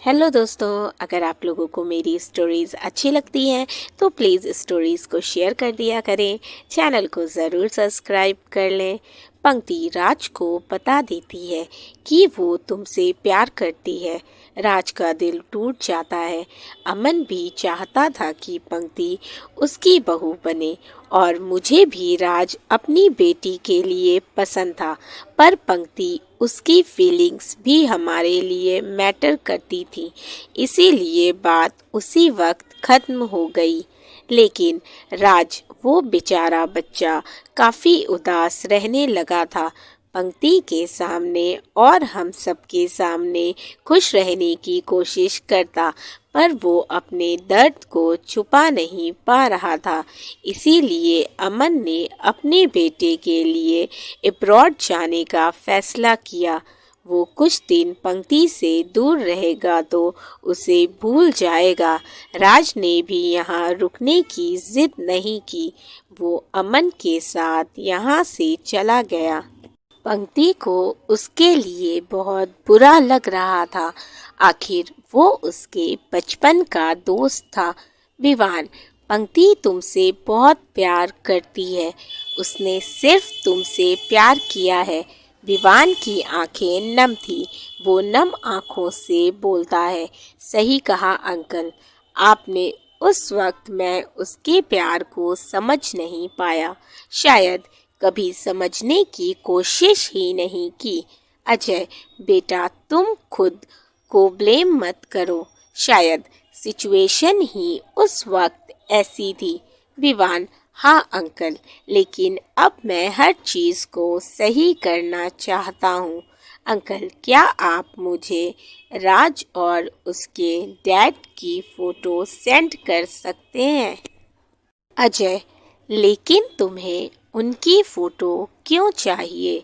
Hello दोस्तों, अगर आप लोगों को मेरी स्टोरीज़ अच्छी लगती हैं तो प्लीज़ स्टोरीज़ को शेयर कर दिया करें। चैनल को ज़रूर सब्सक्राइब कर लें। पंक्ति राज को बता देती है कि वो तुमसे प्यार करती है। राज का दिल टूट जाता है। अमन भी चाहता था कि पंक्ति उसकी बहू बने और मुझे भी राज अपनी बेटी के लिए पसंद था, पर पंक्ति उसकी फीलिंग्स भी हमारे लिए मैटर करती थी, इसीलिए बात उसी वक्त खत्म हो गई। लेकिन राज, वो बेचारा बच्चा, काफी उदास रहने लगा था। पंक्ति के सामने और हम सबके सामने खुश रहने की कोशिश करता, पर वो अपने दर्द को छुपा नहीं पा रहा था। इसीलिए अमन ने अपने बेटे के लिए अब्रॉड जाने का फैसला किया। वो कुछ दिन पंक्ति से दूर रहेगा तो उसे भूल जाएगा। राज ने भी यहाँ रुकने की जिद नहीं की। वो अमन के साथ यहाँ से चला गया। पंक्ति को उसके लिए बहुत बुरा लग रहा था। आखिर वो उसके बचपन का दोस्त था। विवान, पंक्ति तुमसे बहुत प्यार करती है। उसने सिर्फ तुमसे प्यार किया है। विवान की आंखें नम थी। वो नम आंखों से बोलता है, सही कहा अंकल आपने। उस वक्त मैं उसके प्यार को समझ नहीं पाया, शायद कभी समझने की कोशिश ही नहीं की। अजय बेटा, तुम खुद को ब्लेम मत करो, शायद सिचुएशन ही उस वक्त ऐसी थी। विवान, हाँ अंकल, लेकिन अब मैं हर चीज़ को सही करना चाहता हूँ। अंकल, क्या आप मुझे राज और उसके डैड की फ़ोटो सेंड कर सकते हैं? अजय, लेकिन तुम्हें उनकी फ़ोटो क्यों चाहिए?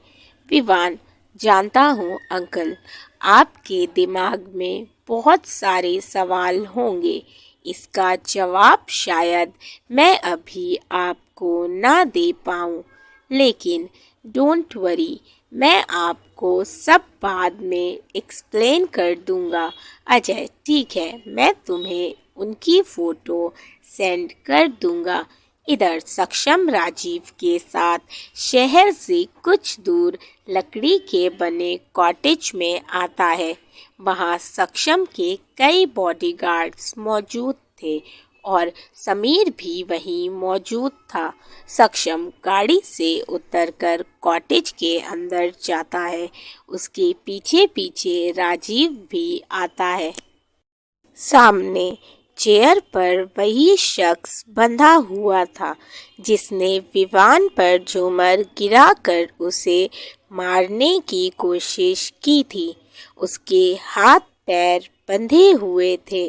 विवान, जानता हूँ अंकल, आपके दिमाग में बहुत सारे सवाल होंगे। इसका जवाब शायद मैं अभी आपको ना दे पाऊँ, लेकिन डोंट वरी, मैं आपको सब बाद में एक्सप्लेन कर दूंगा। अजय, ठीक है, मैं तुम्हें उनकी फ़ोटो सेंड कर दूंगा। इधर सक्षम राजीव के साथ शहर से कुछ दूर लकड़ी के बने कॉटेज में आता है। वहाँ सक्षम के कई बॉडीगार्ड्स मौजूद थे और समीर भी वहीं मौजूद था। सक्षम गाड़ी से उतरकर कॉटेज के अंदर जाता है। उसके पीछे पीछे राजीव भी आता है। सामने चेयर पर वही शख्स बंधा हुआ था जिसने विवान पर झूमर गिराकर उसे मारने की कोशिश की थी। उसके हाथ पैर बंधे हुए थे,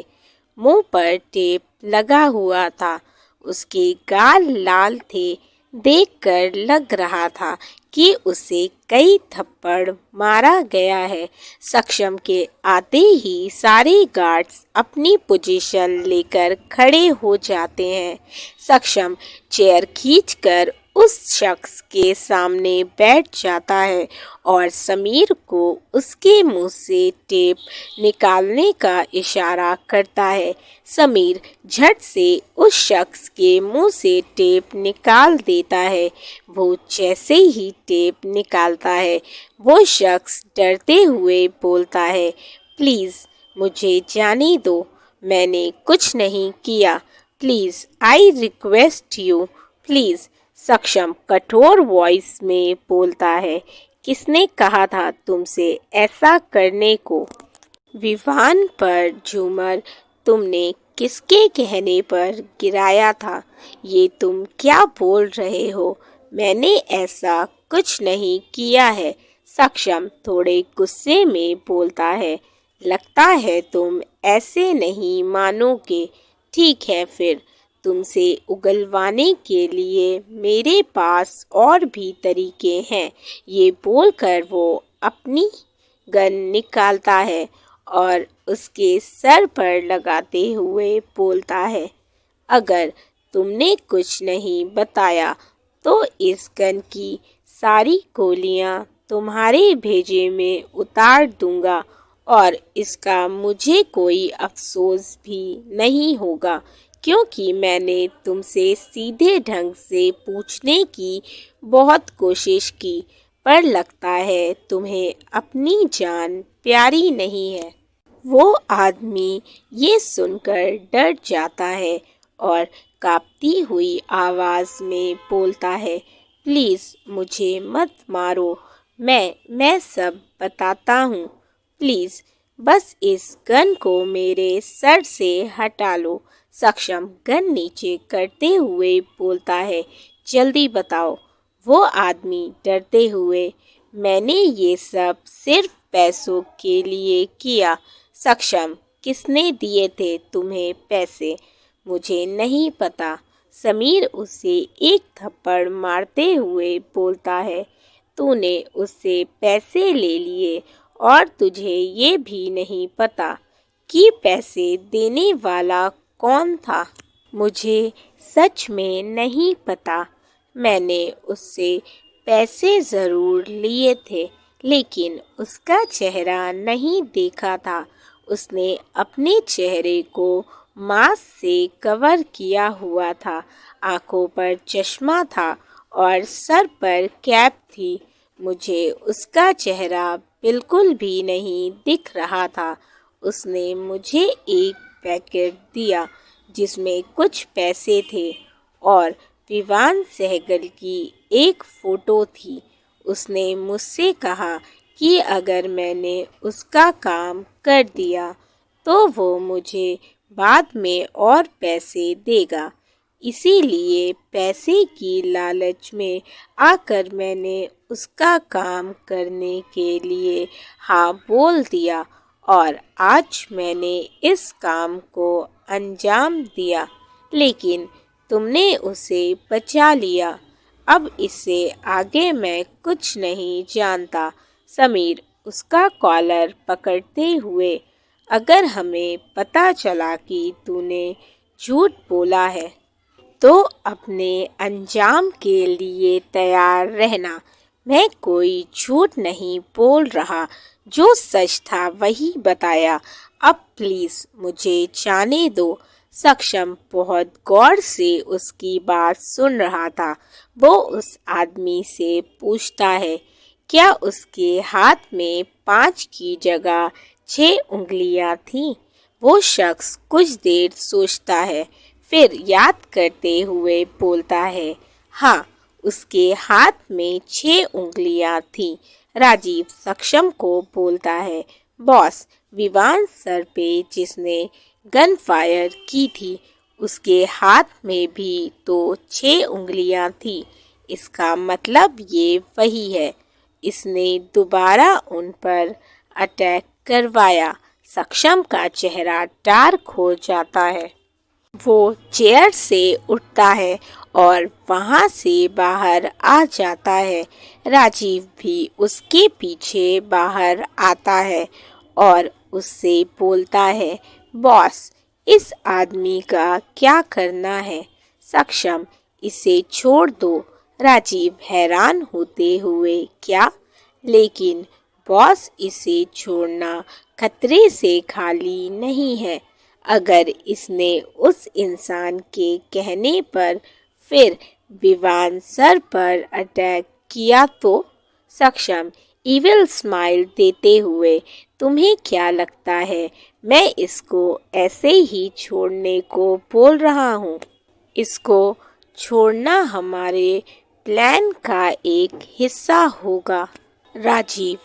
मुंह पर टेप लगा हुआ था, उसके गाल लाल थे। देखकर लग रहा था कि उसे कई थप्पड़ मारा गया है। सक्षम के आते ही सारे गार्ड्स अपनी पोजीशन लेकर खड़े हो जाते हैं। सक्षम चेयर खींचकर उस शख्स के सामने बैठ जाता है और समीर को उसके मुंह से टेप निकालने का इशारा करता है। समीर झट से उस शख्स के मुंह से टेप निकाल देता है। वो जैसे ही टेप निकालता है, वो शख्स डरते हुए बोलता है, प्लीज़ मुझे जाने दो, मैंने कुछ नहीं किया, please I request you, please. सक्षम कठोर वॉइस में बोलता है, किसने कहा था तुमसे ऐसा करने को? विवान पर झूमर तुमने किसके कहने पर गिराया था? ये तुम क्या बोल रहे हो? मैंने ऐसा कुछ नहीं किया है। सक्षम थोड़े गुस्से में बोलता है, लगता है तुम ऐसे नहीं मानोगे। ठीक है फिर, तुमसे उगलवाने के लिए मेरे पास और भी तरीके हैं। ये बोलकर वो अपनी गन निकालता है और उसके सर पर लगाते हुए बोलता है, अगर तुमने कुछ नहीं बताया तो इस गन की सारी गोलियां तुम्हारे भेजे में उतार दूंगा और इसका मुझे कोई अफसोस भी नहीं होगा, क्योंकि मैंने तुमसे सीधे ढंग से पूछने की बहुत कोशिश की, पर लगता है तुम्हें अपनी जान प्यारी नहीं है। वो आदमी ये सुनकर डर जाता है और कांपती हुई आवाज में बोलता है, प्लीज मुझे मत मारो, मैं सब बताता हूँ। प्लीज बस इस गन को मेरे सर से हटा लो। सक्षम गन नीचे करते हुए बोलता है, जल्दी बताओ। वो आदमी डरते हुए, मैंने ये सब सिर्फ पैसों के लिए किया। सक्षम, किसने दिए थे तुम्हें पैसे? मुझे नहीं पता। समीर उसे एक थप्पड़ मारते हुए बोलता है, तूने उससे पैसे ले लिए और तुझे ये भी नहीं पता कि पैसे देने वाला कौन था। मुझे सच में नहीं पता। मैंने उससे पैसे ज़रूर लिए थे, लेकिन उसका चेहरा नहीं देखा था। उसने अपने चेहरे को मास्क से कवर किया हुआ था। आंखों पर चश्मा था और सर पर कैप थी। मुझे उसका चेहरा बिल्कुल भी नहीं दिख रहा था। उसने मुझे एक पैकेट दिया जिसमें कुछ पैसे थे और विवान सहगल की एक फ़ोटो थी। उसने मुझसे कहा कि अगर मैंने उसका काम कर दिया तो वो मुझे बाद में और पैसे देगा। इसीलिए पैसे की लालच में आकर मैंने उसका काम करने के लिए हाँ बोल दिया और आज मैंने इस काम को अंजाम दिया, लेकिन तुमने उसे बचा लिया। अब इससे आगे मैं कुछ नहीं जानता। समीर उसका कॉलर पकड़ते हुए, अगर हमें पता चला कि तूने झूठ बोला है तो अपने अंजाम के लिए तैयार रहना। मैं कोई झूठ नहीं बोल रहा, जो सच था वही बताया। अब प्लीज मुझे जाने दो। सक्षम बहुत गौर से उसकी बात सुन रहा था। वो उस आदमी से पूछता है, क्या उसके हाथ में 5 की जगह 6 उंगलियां थीं? वो शख्स कुछ देर सोचता है, फिर याद करते हुए बोलता है, हाँ, उसके हाथ में 6 उंगलियां थीं। राजीव सक्षम को बोलता है, बॉस, विवान सर पे जिसने गन फायर की थी उसके हाथ में भी तो 6 उंगलियां थी। इसका मतलब ये वही है। इसने दोबारा उन पर अटैक करवाया। सक्षम का चेहरा डार्क हो जाता है। वो चेयर से उठता है और वहां से बाहर आ जाता है। राजीव भी उसके पीछे बाहर आता है और उससे बोलता है, बॉस, इस आदमी का क्या करना है? सक्षम, इसे छोड़ दो। राजीव हैरान होते हुए, क्या? लेकिन बॉस, इसे छोड़ना खतरे से खाली नहीं है। अगर इसने उस इंसान के कहने पर फिर विवान सर पर अटैक किया तो? सक्षम इविल स्माइल देते हुए, तुम्हें क्या लगता है मैं इसको ऐसे ही छोड़ने को बोल रहा हूँ? इसको छोड़ना हमारे प्लान का एक हिस्सा होगा। राजीव,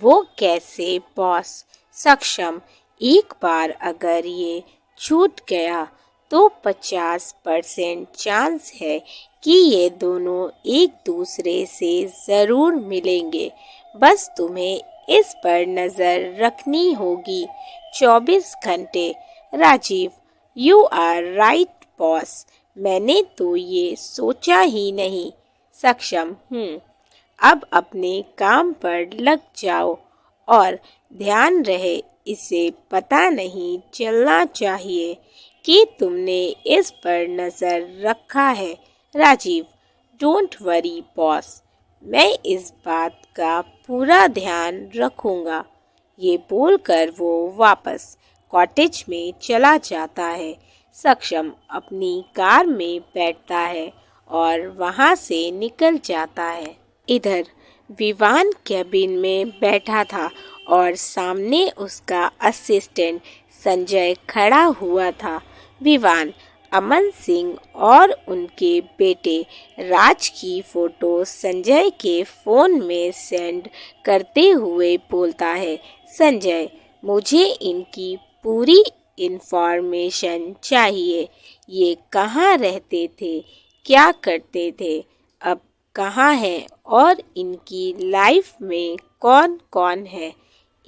वो कैसे बॉस? सक्षम, एक बार अगर ये छूट गया तो 50% चांस है कि ये दोनों एक दूसरे से ज़रूर मिलेंगे। बस तुम्हें इस पर नज़र रखनी होगी 24 घंटे। Rajiv, you are right boss, मैंने तो ये सोचा ही नहीं। सक्षम, अब अपने काम पर लग जाओ और ध्यान रहे, इसे पता नहीं चलना चाहिए कि तुमने इस पर नज़र रखा है। राजीव, डोंट वरी बॉस, मैं इस बात का पूरा ध्यान रखूंगा। ये बोलकर वो वापस कॉटेज में चला जाता है। सक्षम अपनी कार में बैठता है और वहाँ से निकल जाता है। इधर विवान कैबिन में बैठा था और सामने उसका असिस्टेंट संजय खड़ा हुआ था। विवान अमन सिंह और उनके बेटे राज की फोटो संजय के फ़ोन में सेंड करते हुए बोलता है, संजय मुझे इनकी पूरी इन्फॉर्मेशन चाहिए। ये कहाँ रहते थे, क्या करते थे, अब कहाँ है और इनकी लाइफ में कौन कौन है,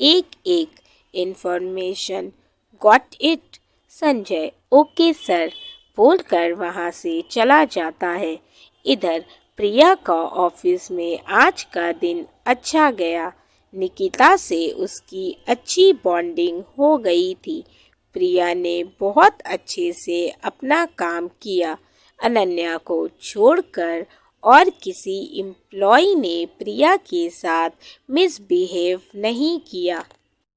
एक एक information. Got it? Sanjay okay sir बोलकर वहाँ से चला जाता है। इधर प्रिया का ऑफिस में आज का दिन अच्छा गया। निकिता से उसकी अच्छी बॉन्डिंग हो गई थी। प्रिया ने बहुत अच्छे से अपना काम किया। अनन्या को छोड़कर और किसी एम्प्लॉय ने प्रिया के साथ मिसबिहेव नहीं किया।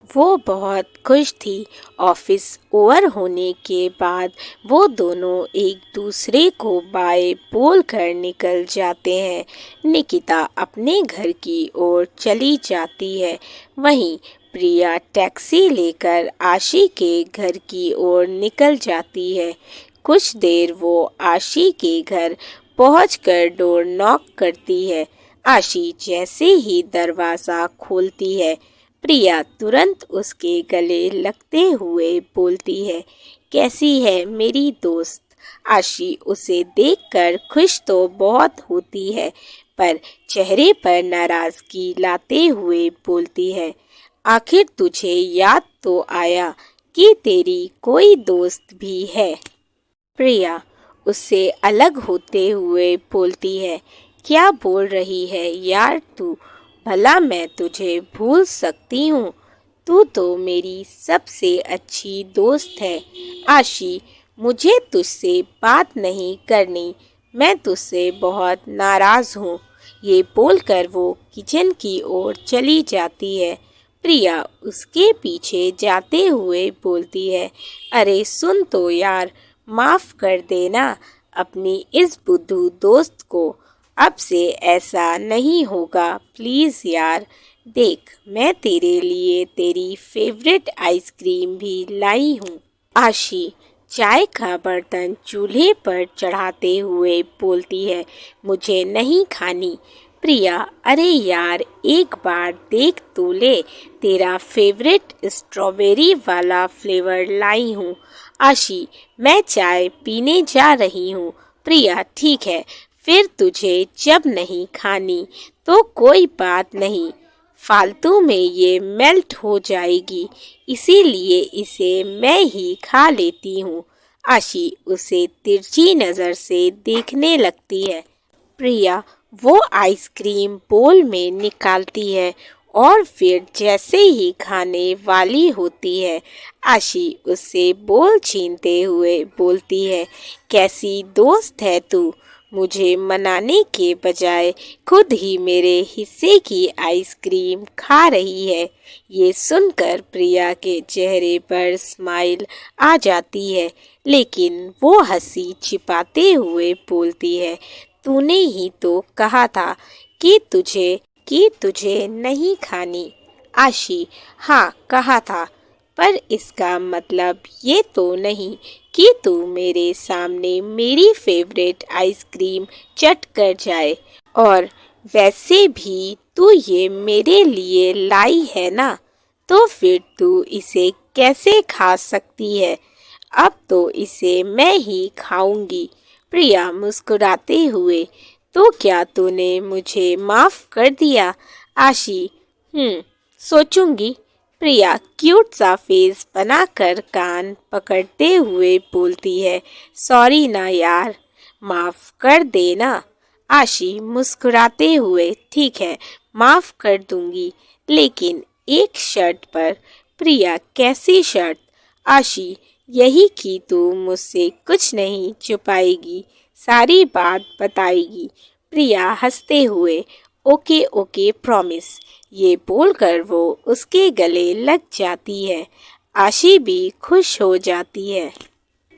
वो बहुत खुश थी। ऑफिस ओवर होने के बाद वो दोनों एक दूसरे को बाय बोलकर निकल जाते हैं। निकिता अपने घर की ओर चली जाती है। वहीं प्रिया टैक्सी लेकर आशी के घर की ओर निकल जाती है। कुछ देर वो आशी के घर पहुंचकर डोर नॉक करती है। आशी जैसे ही दरवाज़ा खोलती है, प्रिया तुरंत उसके गले लगते हुए बोलती है, कैसी है मेरी दोस्त? आशी उसे देखकर खुश तो बहुत होती है, पर चेहरे पर नाराज़गी लाते हुए बोलती है, आखिर तुझे याद तो आया कि तेरी कोई दोस्त भी है। प्रिया उससे अलग होते हुए बोलती है, क्या बोल रही है यार तू? भला मैं तुझे भूल सकती हूँ? तू तो मेरी सबसे अच्छी दोस्त है। आशी मुझे तुझसे बात नहीं करनी, मैं तुझसे बहुत नाराज़ हूँ। ये बोलकर वो किचन की ओर चली जाती है। प्रिया उसके पीछे जाते हुए बोलती है, अरे सुन तो यार, माफ़ कर देना अपनी इस बुद्धू दोस्त को। अब से ऐसा नहीं होगा प्लीज़ यार। देख मैं तेरे लिए तेरी फेवरेट आइसक्रीम भी लाई हूँ। आशी चाय का बर्तन चूल्हे पर चढ़ाते हुए बोलती है, मुझे नहीं खानी। प्रिया अरे यार एक बार देख तो ले, तेरा फेवरेट स्ट्रॉबेरी वाला फ्लेवर लाई हूँ। आशी मैं चाय पीने जा रही हूँ। प्रिया ठीक है, फिर तुझे जब नहीं खानी तो कोई बात नहीं, फालतू में ये मेल्ट हो जाएगी, इसीलिए इसे मैं ही खा लेती हूँ। आशी उसे तिरछी नज़र से देखने लगती है। प्रिया वो आइसक्रीम बोल में निकालती है और फिर जैसे ही खाने वाली होती है, आशी उससे बोल छीनते हुए बोलती है, कैसी दोस्त है तू? मुझे मनाने के बजाय खुद ही मेरे हिस्से की आइसक्रीम खा रही है। ये सुनकर प्रिया के चेहरे पर स्माइल आ जाती है, लेकिन वो हंसी छिपाते हुए बोलती है, तूने ही तो कहा था कि तुझे नहीं खानी। आशी हाँ कहा था, पर इसका मतलब ये तो नहीं कि तू मेरे सामने मेरी फेवरेट आइसक्रीम चट कर जाए। और वैसे भी तू ये मेरे लिए लाई है ना, तो फिर तू इसे कैसे खा सकती है? अब तो इसे मैं ही खाऊंगी। प्रिया मुस्कुराते हुए, तो क्या तूने मुझे माफ़ कर दिया? आशी सोचूंगी। प्रिया क्यूट सा फेस बनाकर कान पकड़ते हुए बोलती है, सॉरी ना यार, माफ़ कर देना। आशी मुस्कुराते हुए, ठीक है माफ़ कर दूंगी, लेकिन एक शर्त पर। प्रिया कैसी शर्त? आशी यही कि तू मुझसे कुछ नहीं छुपाएगी, सारी बात बताएगी। प्रिया हंसते हुए, ओके ओके प्रॉमिस, ये बोलकर वो उसके गले लग जाती है। आशी भी खुश हो जाती है।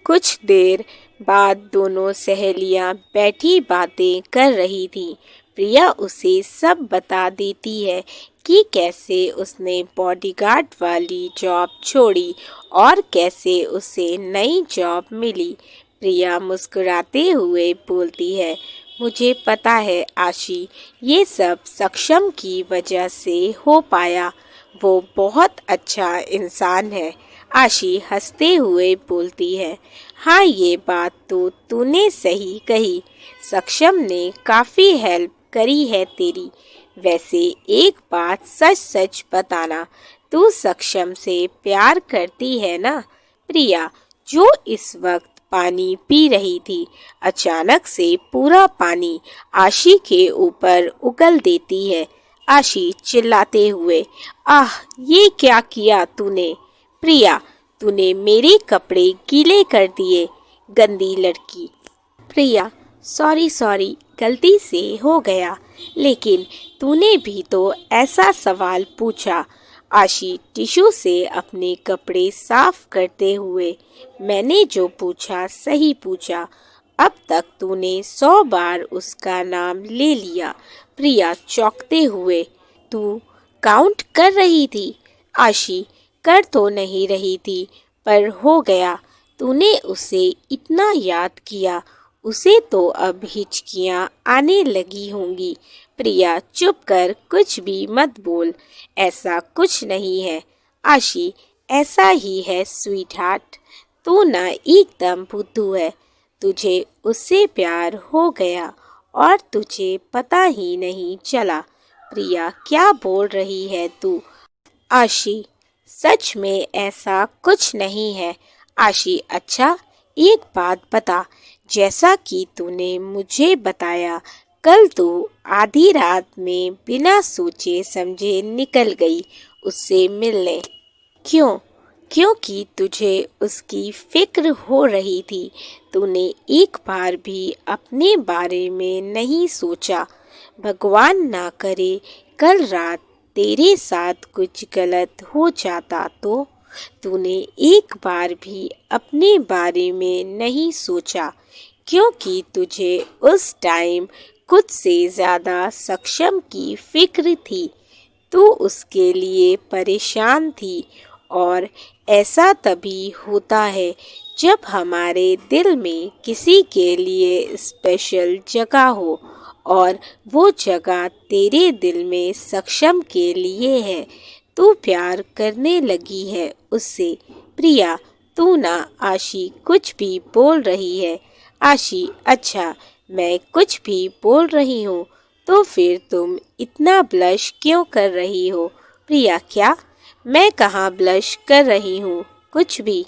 कुछ देर बाद दोनों सहेलियां बैठी बातें कर रही थीं। प्रिया उसे सब बता देती है कि कैसे उसने बॉडीगार्ड वाली जॉब छोड़ी और कैसे उसे नई जॉब मिली। प्रिया मुस्कुराते हुए बोलती है, मुझे पता है आशी, ये सब सक्षम की वजह से हो पाया। वो बहुत अच्छा इंसान है। आशी हंसते हुए बोलती है, हाँ ये बात तो तूने सही कही। सक्षम ने काफ़ी हेल्प करी है तेरी। वैसे एक बात सच सच बताना, तू सक्षम से प्यार करती है ना? प्रिया, जो इस वक्त पानी पी रही थी, अचानक से पूरा पानी आशी के ऊपर उगल देती है। आशी चिल्लाते हुए, आह ये क्या किया तूने? प्रिया, तूने मेरे कपड़े गीले कर दिए, गंदी लड़की। प्रिया, सॉरी सॉरी, गलती से हो गया, लेकिन तूने भी तो ऐसा सवाल पूछा। आशी टिश्यू से अपने कपड़े साफ करते हुए, मैंने जो पूछा सही पूछा। अब तक तूने 100 बार उसका नाम ले लिया। प्रिया चौंकते हुए, तू काउंट कर रही थी? आशी, कर तो नहीं रही थी, पर हो गया। तूने उसे इतना याद किया, उसे तो अब हिचकियाँ आने लगी होंगी। प्रिया, चुप कर, कुछ भी मत बोल, ऐसा कुछ नहीं है। आशी, ऐसा ही है स्वीट हार्ट, तू ना एकदम बुद्धू है। तुझे उससे प्यार हो गया और तुझे पता ही नहीं चला। प्रिया, क्या बोल रही है तू? आशी, सच में ऐसा कुछ नहीं है। आशी, अच्छा एक बात बता, जैसा कि तूने मुझे बताया, कल तू आधी रात में बिना सोचे समझे निकल गई उससे मिलने। क्यों? क्योंकि तुझे उसकी फिक्र हो रही थी। तूने एक बार भी अपने बारे में नहीं सोचा। भगवान ना करे कल रात तेरे साथ कुछ गलत हो जाता तो? तूने एक बार भी अपने बारे में नहीं सोचा, क्योंकि तुझे उस टाइम खुद से ज़्यादा सक्षम की फिक्र थी। तू उसके लिए परेशान थी, और ऐसा तभी होता है जब हमारे दिल में किसी के लिए स्पेशल जगह हो, और वो जगह तेरे दिल में सक्षम के लिए है। तू प्यार करने लगी है उससे। प्रिया, तू ना आशी कुछ भी बोल रही है। आशी, अच्छा मैं कुछ भी बोल रही हूँ तो फिर तुम इतना ब्लश क्यों कर रही हो? प्रिया, क्या? मैं कहाँ ब्लश कर रही हूँ, कुछ भी।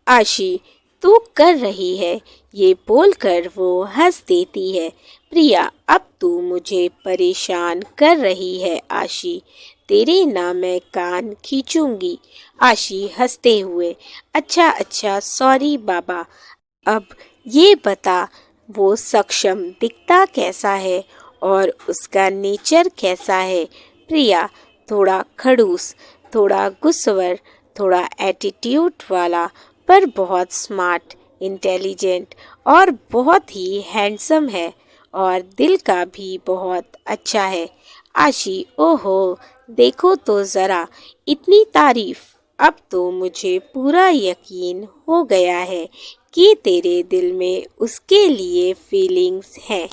आशी, तू कर रही है, ये बोलकर वो हंस देती है। प्रिया, अब तू मुझे परेशान कर रही है आशी, तेरे ना मैं कान खींचूंगी। आशी हंसते हुए, अच्छा अच्छा सॉरी बाबा। अब ये बता, वो सक्षम दिखता कैसा है और उसका नेचर कैसा है? प्रिया, थोड़ा खड़ूस, थोड़ा गुस्सवर, थोड़ा एटीट्यूड वाला, पर बहुत स्मार्ट, इंटेलिजेंट और बहुत ही हैंडसम है, और दिल का भी बहुत अच्छा है। आशी, ओहो, देखो तो ज़रा, इतनी तारीफ। अब तो मुझे पूरा यकीन हो गया है कि तेरे दिल में उसके लिए फीलिंग्स हैं।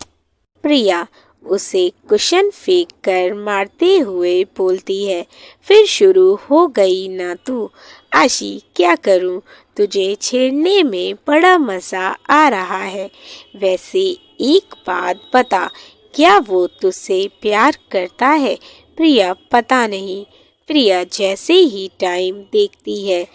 प्रिया उसे कुशन फेंक कर मारते हुए बोलती है, फिर शुरू हो गई ना तू। आशी, क्या करूं, तुझे छेड़ने में बड़ा मज़ा आ रहा है। वैसे एक बात बता, क्या वो तुझसे प्यार करता है? प्रिया, पता नहीं। प्रिया जैसे ही टाइम देखती है,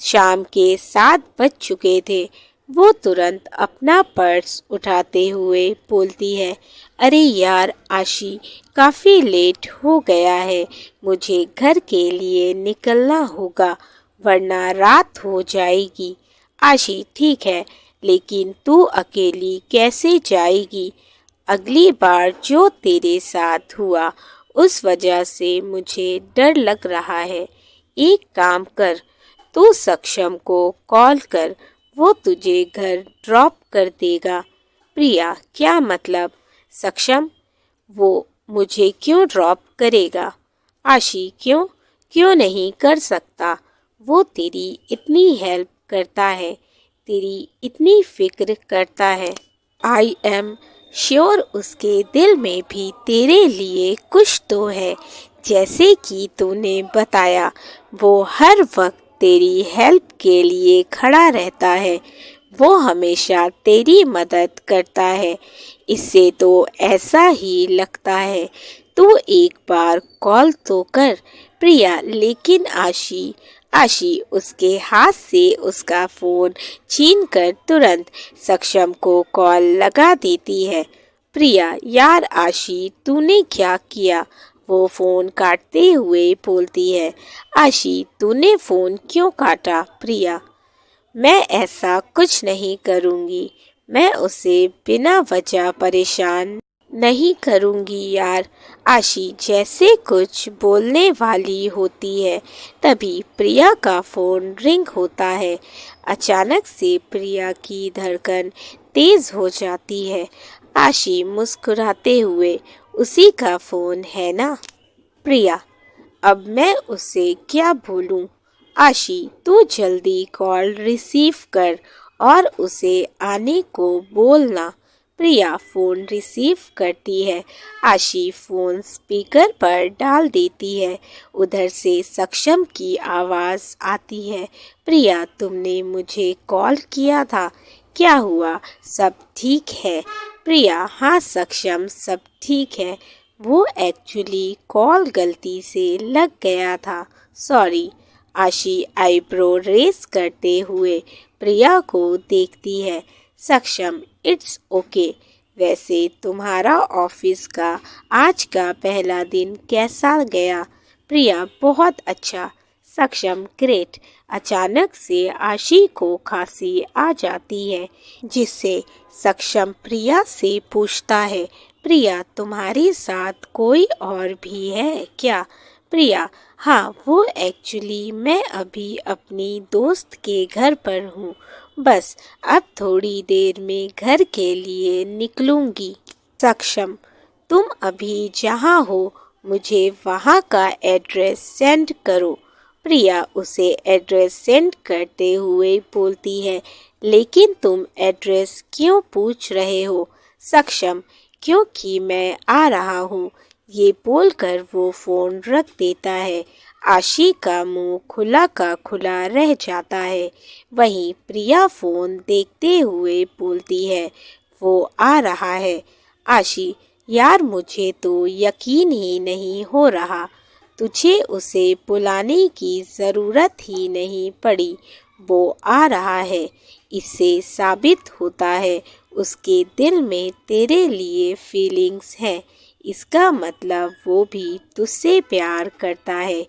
शाम के 7 बज चुके थे, वो तुरंत अपना पर्स उठाते हुए बोलती है, अरे यार आशी, काफ़ी लेट हो गया है, मुझे घर के लिए निकलना होगा, वरना रात हो जाएगी। आशी, ठीक है, लेकिन तू अकेली कैसे जाएगी? अगली बार जो तेरे साथ हुआ उस वजह से मुझे डर लग रहा है। एक काम कर, तू सक्षम को कॉल कर, वो तुझे घर ड्रॉप कर देगा। प्रिया, क्या मतलब? सक्षम, वो मुझे क्यों ड्रॉप करेगा? आशी, क्यों क्यों नहीं कर सकता? वो तेरी इतनी हेल्प करता है, तेरी इतनी फिक्र करता है। आई एम श्योर उसके दिल में भी तेरे लिए कुछ तो है। जैसे कि तूने बताया, वो हर वक्त तेरी हेल्प के लिए खड़ा रहता है, वो हमेशा तेरी मदद करता है। इससे तो ऐसा ही लगता है। तू एक बार कॉल तो कर। प्रिया, लेकिन आशी। आशी उसके हाथ से उसका फोन छीनकर तुरंत सक्षम को कॉल लगा देती है। प्रिया, यार आशी, तूने क्या किया? वो फोन काटते हुए बोलती है। आशी, तूने फोन क्यों काटा? प्रिया, मैं ऐसा कुछ नहीं करूँगी। मैं उसे बिना वजह परेशान नहीं करूँगी यार। आशी जैसे कुछ बोलने वाली होती है, तभी प्रिया का फ़ोन रिंग होता है। अचानक से प्रिया की धड़कन तेज़ हो जाती है। आशी मुस्कुराते हुए, उसी का फ़ोन है ना? प्रिया, अब मैं उसे क्या बोलूं? आशी, तू जल्दी कॉल रिसीव कर और उसे आने को बोलना। प्रिया फोन रिसीव करती है। आशी फोन स्पीकर पर डाल देती है। उधर से सक्षम की आवाज़ आती है। प्रिया, तुमने मुझे कॉल किया था, क्या हुआ? सब ठीक है? प्रिया, हाँ सक्षम, सब ठीक है। वो एक्चुअली कॉल गलती से लग गया था, सॉरी। आशी आईब्रो रेस करते हुए प्रिया को देखती है। सक्षम, इट्स ओके। वैसे तुम्हारा ऑफिस का आज का पहला दिन कैसा गया? प्रिया, बहुत अच्छा। सक्षम, ग्रेट। अचानक से आशी को खांसी आ जाती है, जिससे सक्षम प्रिया से पूछता है, प्रिया, तुम्हारे साथ कोई और भी है क्या? प्रिया, हाँ, वो एक्चुअली मैं अभी अपनी दोस्त के घर पर हूँ। बस अब थोड़ी देर में घर के लिए निकलूंगी। सक्षम, तुम अभी जहाँ हो मुझे वहाँ का एड्रेस सेंड करो। प्रिया उसे एड्रेस सेंड करते हुए बोलती है, लेकिन तुम एड्रेस क्यों पूछ रहे हो? सक्षम, क्योंकि मैं आ रहा हूँ। ये बोलकर वो फोन रख देता है। आशी का मुंह खुला का खुला रह जाता है। वहीं प्रिया फोन देखते हुए बोलती है, वो आ रहा है। आशी, यार मुझे तो यकीन ही नहीं हो रहा। तुझे उसे बुलाने की ज़रूरत ही नहीं पड़ी, वो आ रहा है। इससे साबित होता है उसके दिल में तेरे लिए फीलिंग्स हैं। इसका मतलब वो भी तुझसे प्यार करता है।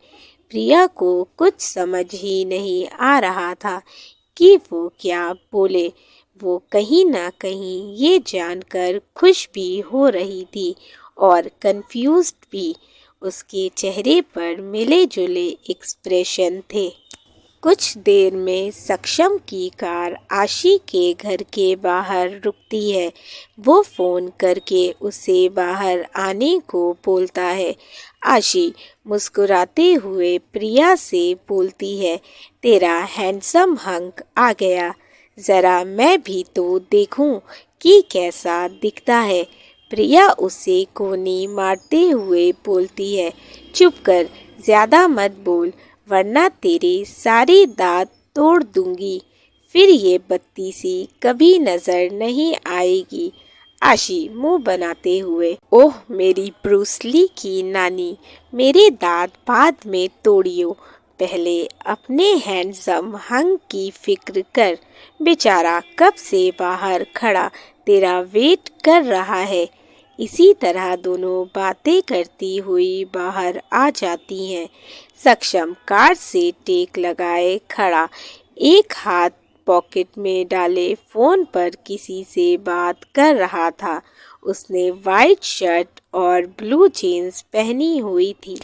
प्रिया को कुछ समझ ही नहीं आ रहा था कि वो क्या बोले। वो कहीं ना कहीं ये जानकर खुश भी हो रही थी और कंफ्यूज्ड भी। उसके चेहरे पर मिले जुले एक्सप्रेशन थे। कुछ देर में सक्षम की कार आशी के घर के बाहर रुकती है। वो फोन करके उसे बाहर आने को बोलता है। आशी मुस्कुराते हुए प्रिया से बोलती है, तेरा हैंडसम हंक आ गया। ज़रा मैं भी तो देखूं कि कैसा दिखता है। प्रिया उसे कोनी मारते हुए बोलती है, चुप कर, ज़्यादा मत बोल, वरना तेरे सारे दांत तोड़ दूंगी। फिर ये बत्ती सी कभी नजर नहीं आएगी। आशी मुंह बनाते हुए, ओह मेरी ब्रूसली की नानी, मेरे दांत बाद में तोड़ियो। पहले अपने हैंडसम हंग की फिक्र कर। बेचारा कब से बाहर खड़ा तेरा वेट कर रहा है। इसी तरह दोनों बातें करती हुई बाहर आ जाती हैं। सक्षम कार से टेक लगाए खड़ा, एक हाथ पॉकेट में डाले फोन पर किसी से बात कर रहा था। उसने वाइट शर्ट और ब्लू जीन्स पहनी हुई थी।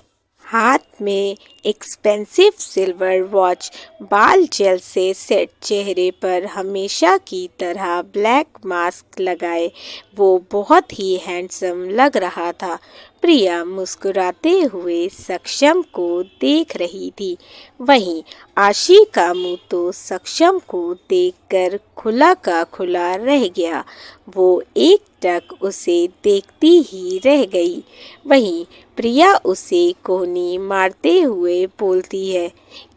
हाथ में एक्सपेंसिव सिल्वर वॉच, बाल जेल से सेट, चेहरे पर हमेशा की तरह ब्लैक मास्क लगाए वो बहुत ही हैंडसम लग रहा था। प्रिया मुस्कुराते हुए सक्षम को देख रही थी। वहीं आशी का मुंह तो सक्षम को देखकर खुला का खुला रह गया। वो एकटक उसे देखती ही रह गई। वहीं प्रिया उसे कोहनी मारते हुए बोलती है,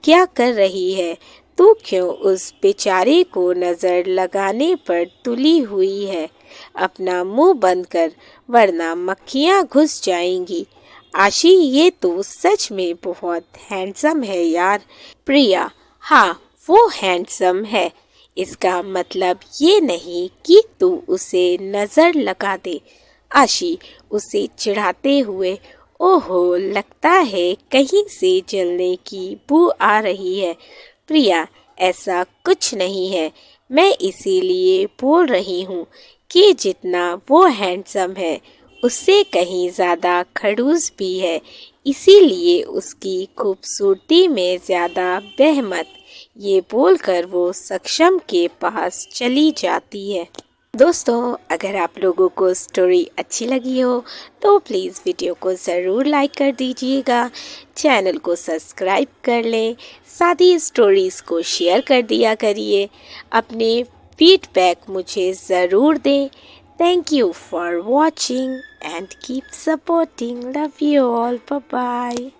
क्या कर रही है तू? क्यों उस बेचारे को नज़र लगाने पर तुली हुई है? अपना मुंह बंद कर, वरना मक्खियाँ घुस जाएंगी। आशी, ये तो सच में बहुत हैंडसम है यार। प्रिया, हाँ वो हैंडसम है, इसका मतलब ये नहीं कि तू उसे नज़र लगा दे। आशी उसे चिढ़ाते हुए, ओहो, लगता है कहीं से जलने की बू आ रही है। प्रिया, ऐसा कुछ नहीं है, मैं इसीलिए बोल रही हूँ कि जितना वो हैंडसम है उससे कहीं ज़्यादा खड़ूस भी है, इसीलिए उसकी खूबसूरती में ज़्यादा बह मत। ये बोलकर वो सक्षम के पास चली जाती है। दोस्तों, अगर आप लोगों को स्टोरी अच्छी लगी हो तो प्लीज़ वीडियो को ज़रूर लाइक कर दीजिएगा, चैनल को सब्सक्राइब कर लें, साथ ही स्टोरीज़ को शेयर कर दिया करिए। अपने फीडबैक मुझे ज़रूर दें। Thank you for watching and keep supporting. Love you all. Bye bye.